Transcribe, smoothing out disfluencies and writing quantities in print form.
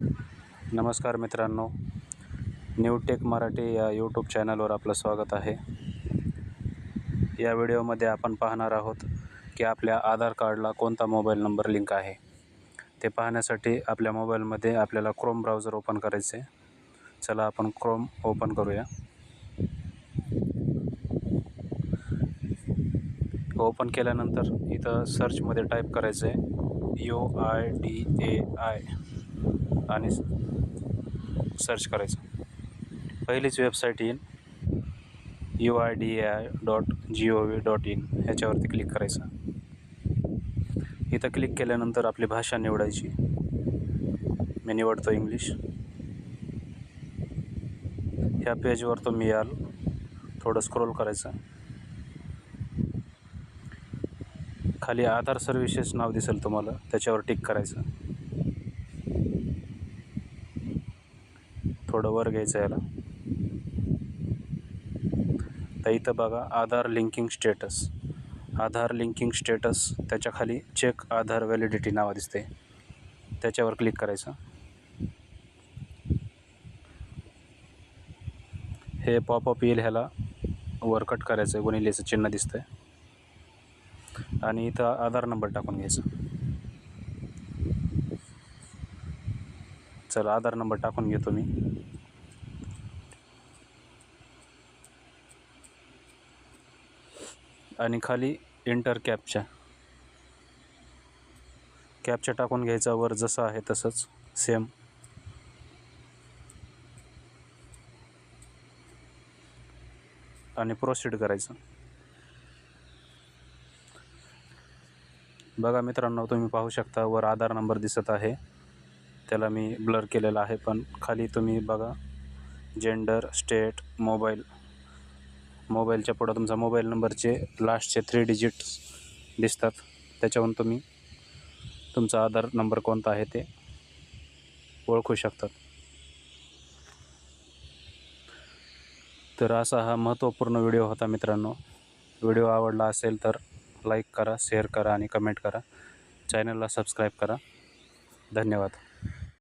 नमस्कार मित्रांनो, new take Marathi या यूट्यूब चॅनलवर आपलं स्वागत आहे। या व्हिडिओमध्ये आपण पाहणार आहोत की आपल्या आधार कार्डला कोणता मोबाईल नंबर लिंक आहे। ते पाहण्यासाठी आपल्या मोबाईलमध्ये आपल्याला क्रोम ब्राउझर ओपन करायचे। चला आपण क्रोम ओपन करूया। ओपन केल्यानंतर इथं सर्चमध्ये टाईप करायचं आहे UIDAI आणि सर्च करायचं। पहिलीच वेबसाईट येईल uidai.gov.in ह्याच्यावरती क्लिक करायचं। इथं क्लिक केल्यानंतर आपली भाषा निवडायची। मी निवडतो इंग्लिश। ह्या पेजवर तुम्ही याल, थोडं स्क्रोल करायचं। खाली आधार सर्व्हिसेस नाव दिसेल तुम्हाला, त्याच्यावर टिक करायचं। थोडं वर घ्यायचं याला। तर इथं बघा आधार लिंकिंग स्टेटस त्याच्या खाली चेक आधार व्हॅलिडिटी नाव दिसते, त्याच्यावर क्लिक करायचं। हे पॉपअप येईल, ह्याला वर कट करायचं, गुणिलेचं चिन्ह दिसतंय आणि इथं आधार नंबर टाकून घ्यायचा। चला आधार नंबर टाकून घेतो मी। आणि खाली एंटर कॅप्चा टाकून घ्यायचा, वर जसं आहे तसंच सेम। आणि प्रोसीड करायचं। बघा मित्रांनो, तुम्ही पाहू शकता वर आधार नंबर दिसत आहे, त्याला मी ब्लर केलेला आहे। पण खाली तुम्ही बघा जेंडर, स्टेट, मोबाईलच्या पुढं तुमचा मोबाईल नंबरचे लास्टचे 3 डिजिट्स दिसतात, त्याच्यावरून तुम्ही तुमचा आधार नंबर कोणता आहे ते ओळखू शकतात। तर असा हा महत्त्वपूर्ण व्हिडिओ होता मित्रांनो। व्हिडिओ आवडला असेल तर लाईक करा, शेअर करा आणि कमेंट करा। चॅनलला सबस्क्राईब करा। धन्यवाद।